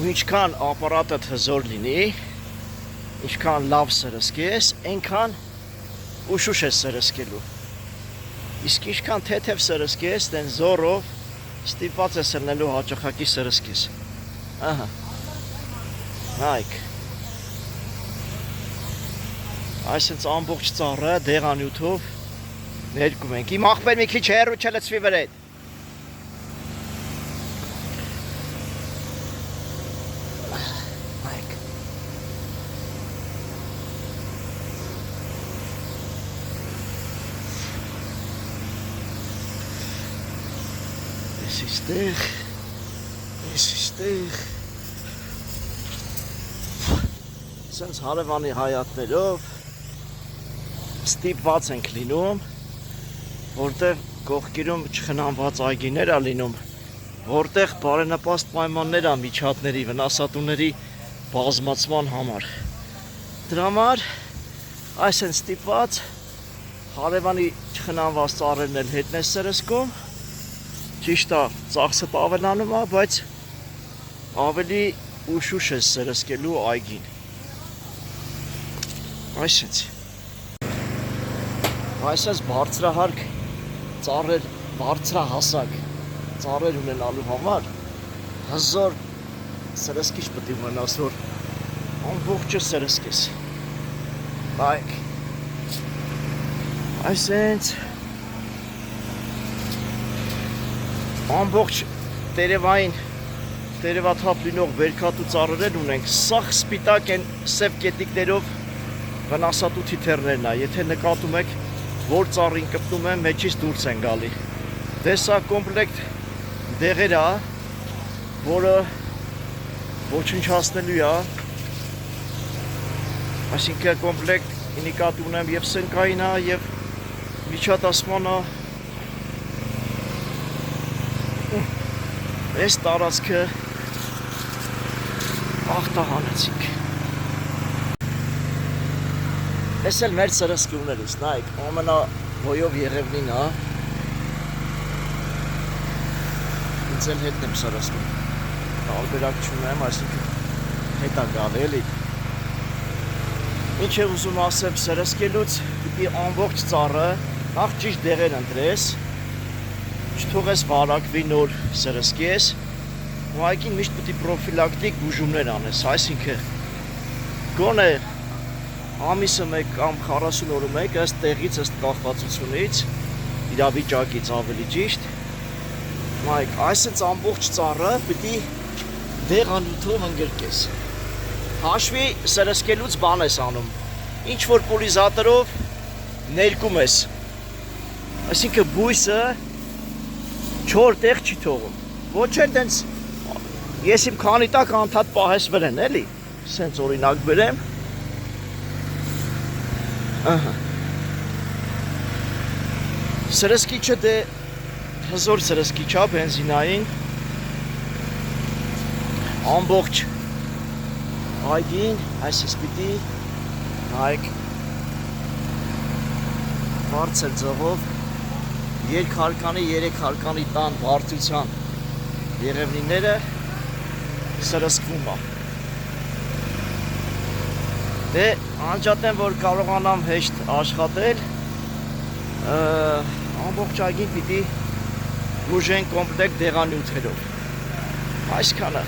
ու ինչքան ապարատը հզոր լինի, ինչքան լավ սրսկես, այնքան ուշուշ ես սրսկելու։ Իսկ ինչքան թեթև սրսկես, դեն զորով ստիպված ես լնելու հաճախակի սրսկես։ Ահա։ Նայք։ Այսինքն ամբողջ ծառը դեղանյութով ներկում ենք։ Իմ աղբեր մի քիչ հեռու չլցվի վրեդ։ Նայք։ Ես իստեղ սենց հարևանի հայատներով ստիպված ենք լինում, որտեղ կողքերում չխնամված այգիներ ա լինում, որտեղ բարենպաստ պայմաններ ա միջատների, վնասատուների բազմացման համար։ Դրա համար այս են ստիպված հարևանի չխնամված ծառերն էլ հետն է սրսկում, ճիշտ է, ծախսը ավելանում է, բայց ավելի ուշուշ է սրսկելու այգին։ Այսպես բարձրահարկ ծառեր, բարձրահասակ ծառեր ունենալու համար հզոր սրսկիչ պետք է ունենաս, որ ամբողջը սրսկես։ Like այսպես ամբողջ տերևաթափ լինող բերքատու ծառեր ունենք, սաղ սպիտակ են սև կետիկներով վնասատու թիթեռներն է, եթե նկատում եք, որ ծառին կպտում են, մեջից դուրս են գալի։ Դե սա կոմպլեկտ դեղեր է, որը ոչնչացնելու է, այսինքն կոմպլեկտ նկատի ունեմ և սնկային է, և միջատասման է։ Այս տարածքը աղտահանեցինք։ Ես էլ մեր սրսկումներից, նայք, ամենա ոյով եղևնին է, ինձ էլ հետն եմ սրսկում, տարբերակ չունեմ, այսինքն հետ է գալի էլի։ Ինչ է ուզում ասեմ սրսկելուց, պիտի ամբողջ ծառը, նախ ճիշտ դեղեր ընտրես, չթողես վարակվի նոր սրսկես, ու այգին միշտ պիտի պրոֆիլակտիկ բուժումներ անես, այսինքն գոնե ամիսը մեկ կամ 40 օրը մեկ ըստ տեղից, ըստ կախվածությունից, իրավիճակից ավելի ճիշտ, նայք, այսպես ամբողջ ծառը պիտի դեղանյութով ընկրկես։ Հաշվի սրսկելուց բան ես անում, ինչ որ պոլիզատորով ներկում ես, այսինքն բույսը չոր տեղ չի թողում, ոչ էլ տենց, ես իմ քանի տակ անդադ պահես վրեն, էլի, սենց օրինակ բերեմ, սրսկիչը դե հզոր սրսկիչ է, բենզինային, ամբողջ այգին, այսպես պիտի, նայք, բարձր ձևով, 2 հարկանի, 3 հարկանի տան բարձրության եղևնիները սրսկվում է։ Դե անջատեմ, որ կարողանամ հեշտ աշխատել, ամբողջ այգին պիտի բուժեն կոմպլեկտ դեղանյութերով։ Այսքանը։